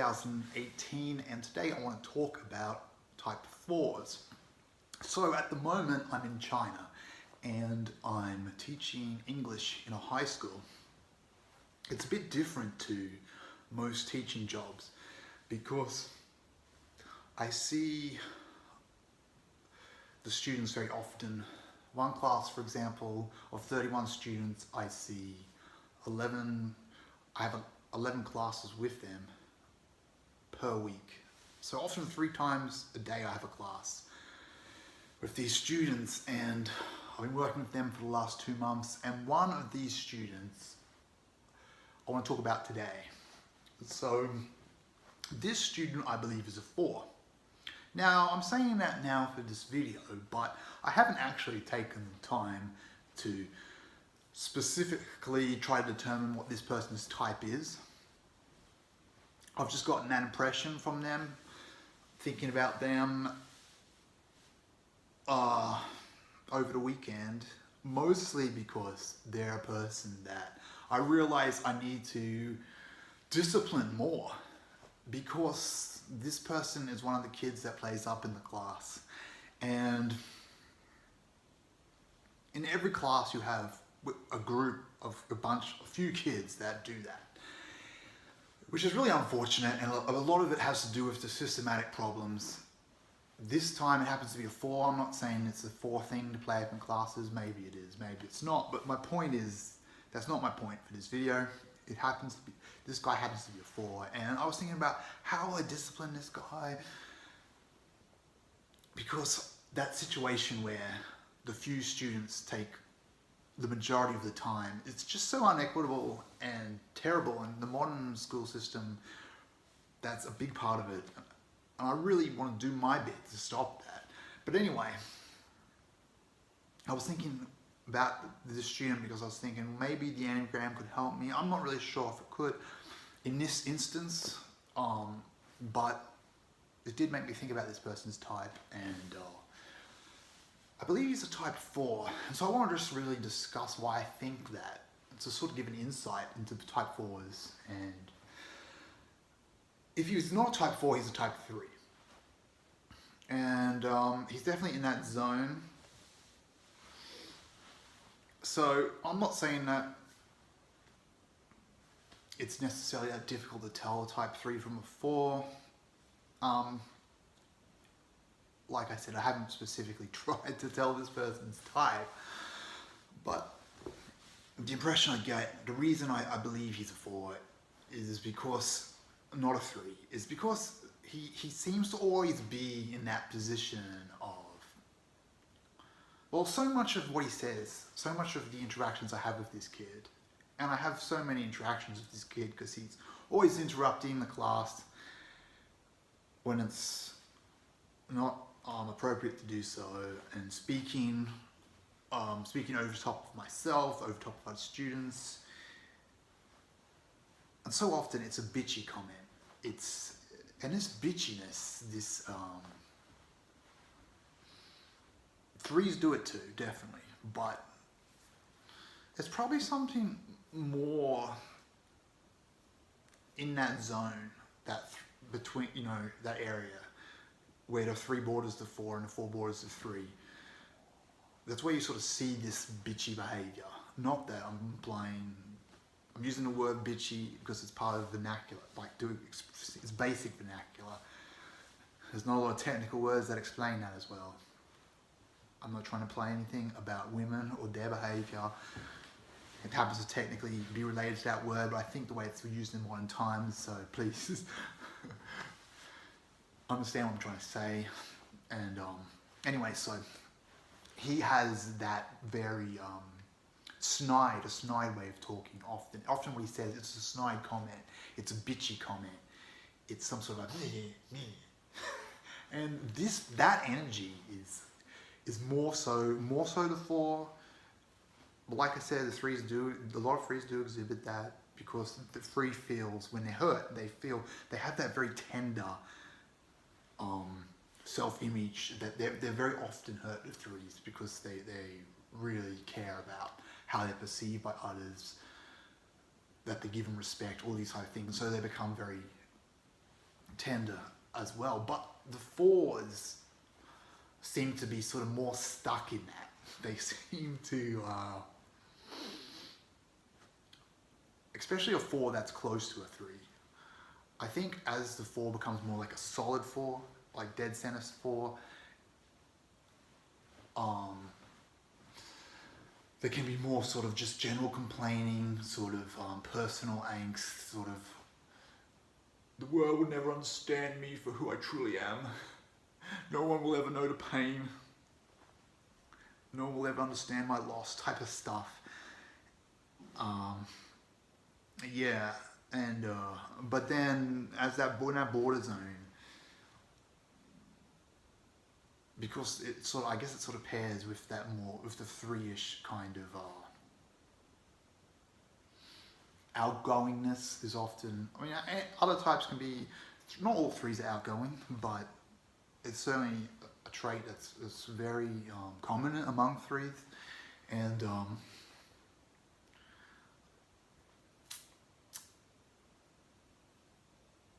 2018, and today I want to talk about type 4s. So at the moment I'm in China and I'm teaching English in a high school. It's a bit different to most teaching jobs because I see the students very often. One class, for example, of 31 students, I see 11, I have 11 classes with them per week. So often 3 times a day I have a class with these students, and I've been working with them for the last 2 months, and one of these students I want to talk about today. So this student I believe is a 4. Now I'm saying that now for this video, but I haven't actually taken the time to specifically try to determine what this person's type is. I've just gotten that impression from them, thinking about them over the weekend, mostly because they're a person that I realize I need to discipline more, because this person is one of the kids that plays up in the class, and in every class you have a group of a few kids that do that, which is really unfortunate, and a lot of it has to do with the systematic problems. This time it happens to be a 4. I'm not saying it's a 4 thing to play up in classes. Maybe it is, maybe it's not, but my point is, that's not my point for this video. It happens to be, this guy happens to be a 4, and I was thinking about how I discipline this guy, because that situation where the few students take the majority of the time, it's just so unequitable and terrible, and the modern school system, that's a big part of it, and I really want to do my bit to stop that. But anyway, I was thinking about this student because I was thinking maybe the Enneagram could help me. I'm not really sure if it could in this instance, but it did make me think about this person's type, and I believe he's a type 4. And so I want to just really discuss why I think that, to sort of give an insight into the type 4s. And if he's not a type 4, he's a type 3. And he's definitely in that zone. So I'm not saying that it's necessarily that difficult to tell a type 3 from a 4. Like I said, I haven't specifically tried to tell this person's type, but the impression I get, the reason I believe he's a 4 is because, not a 3, is because he seems to always be in that position of, well, so much of what he says, so much of the interactions I have with this kid, and I have so many interactions with this kid because he's always interrupting the class when it's not appropriate to do so, and speaking over top of myself, over top of other students, and so often it's a bitchy comment. And this bitchiness, this 3s do it too, definitely, but there's probably something more in that zone, that between, that area where the 3 borders the 4 and the 4 borders the 3. That's where you sort of see this bitchy behavior. Not that I'm using the word bitchy because it's part of vernacular, it's basic vernacular. There's not a lot of technical words that explain that as well. I'm not trying to play anything about women or their behavior. It happens to technically be related to that word, but I think the way it's used in modern times, so please understand what I'm trying to say. And anyway, so he has that very a snide way of talking. Often what he says, it's a snide comment, it's a bitchy comment, it's some sort of a and that energy is more so the 4. But like I said, a lot of 3s do exhibit that, because the 3 feels, when they're hurt, they have that very tender self-image, that they're very often hurt with 3s because they really care about how they're perceived by others, that they give them respect, all these type of things. So they become very tender as well. But the fours seem to be sort of more stuck in that. They seem to, especially a four that's close to a three. I think as the four becomes more like a solid four, like dead center four, there can be more sort of just general complaining, sort of personal angst, sort of the world will never understand me for who I truly am. No one will ever know the pain. No one will ever understand my loss type of stuff. Yeah, and but then as in that border zone, because it sort of, I guess it sort of pairs with that more, with the three-ish kind of outgoingness is often, I mean, other types can be, not all threes are outgoing, but it's certainly a trait that's very common among threes. And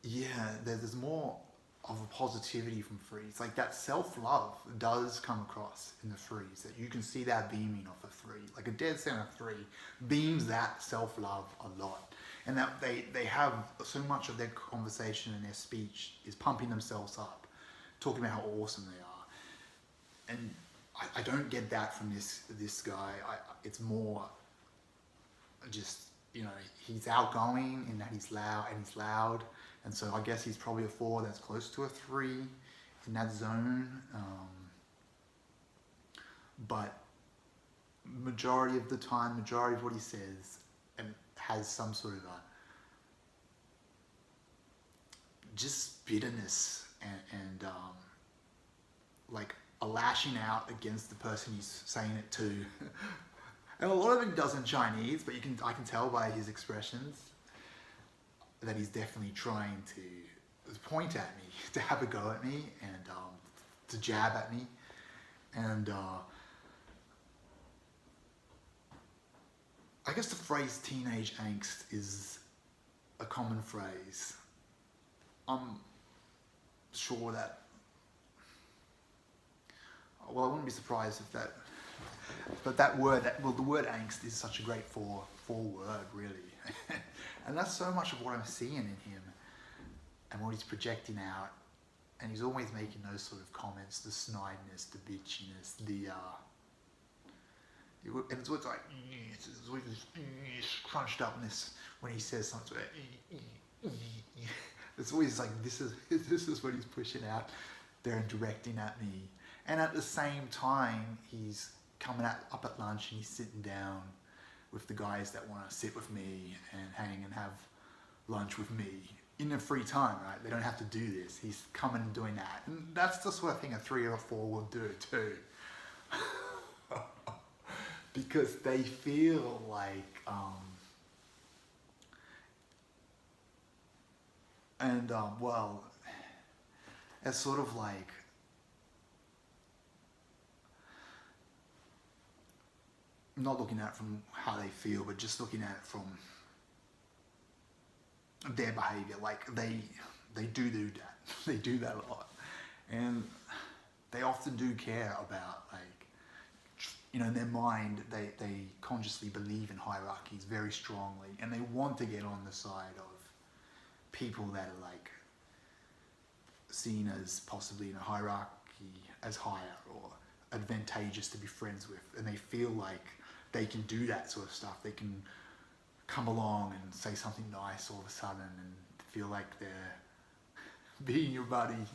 yeah, there's more of a positivity from threes. Like that self-love does come across in the threes, that you can see that beaming off a three. Like a dead center three beams that self-love a lot. And that they have so much of their conversation and their speech is pumping themselves up, talking about how awesome they are. And I don't get that from this guy. It's more just, you know, he's outgoing in that he's loud. And so I guess he's probably a four that's close to a three in that zone. But majority of the time, majority of what he says and has some sort of a just bitterness and like a lashing out against the person he's saying it to. And a lot of it does in Chinese, but I can tell by his expressions that he's definitely trying to point at me, to have a go at me, and to jab at me. And I guess the phrase teenage angst is a common phrase. I'm sure that, well, I wouldn't be surprised if that, but the word angst is such a great four word, really. And that's so much of what I'm seeing in him and what he's projecting out. And he's always making those sort of comments, the snideness, the bitchiness, and it's always like, it's always this crunched upness when he says something. It's always like, this is what he's pushing out there and directing at me. And at the same time, he's coming up at lunch and he's sitting down with the guys that want to sit with me and hang and have lunch with me in their free time, right? They don't have to do this. He's coming and doing that. And that's the sort of thing a 3 or a 4 will do too. Because they feel like, well, it's sort of like, not looking at it from how they feel, but just looking at it from their behavior. Like they do that. They do that a lot. And they often do care about, like, you know, in their mind, they consciously believe in hierarchies very strongly, and they want to get on the side of people that are like seen as possibly in a hierarchy as higher or advantageous to be friends with, and they feel like they can do that sort of stuff. They can come along and say something nice all of a sudden and feel like they're being your buddy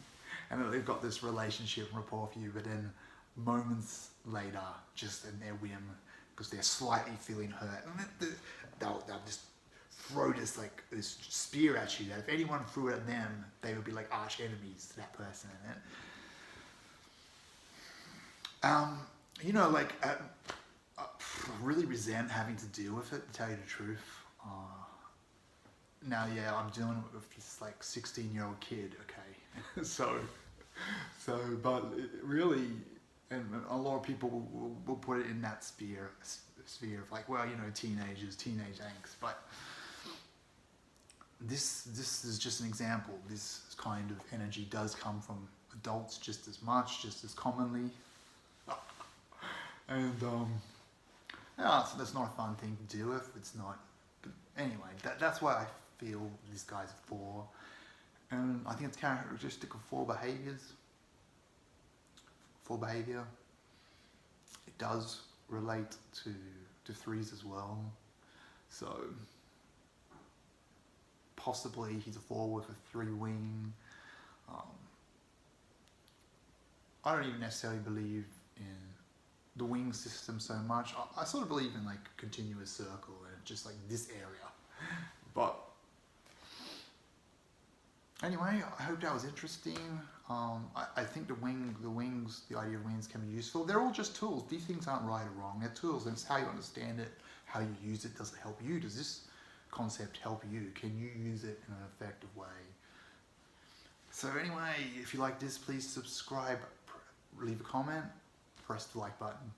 and that they've got this relationship and rapport for you, but then moments later, just in their whim, because they're slightly feeling hurt, and they'll just throw this spear at you that if anyone threw it at them, they would be like arch enemies to that person. You know, like, I really resent having to deal with it, to tell you the truth. Now, yeah, I'm dealing with this like 16-year-old kid, okay? so, but it really, and a lot of people will put it in that sphere of like, well, you know, teenage angst, but this is just an example. This kind of energy does come from adults just as much, just as commonly. And yeah, so that's not a fun thing to deal with. It's not. But anyway, that's what I feel these guys are for. And I think it's characteristic of four behaviors. For behavior, it does relate to threes as well. So possibly he's a four with a three wing. I don't even necessarily believe in the wing system so much. I sort of believe in like continuous circle and just like this area. But anyway, I hope that was interesting. I think the idea of wings can be useful. They're all just tools. These things aren't right or wrong. They're tools, and it's how you understand it, how you use it. Does it help you? Does this concept help you? Can you use it in an effective way? So anyway, if you like this, please subscribe, leave a comment, press the like button.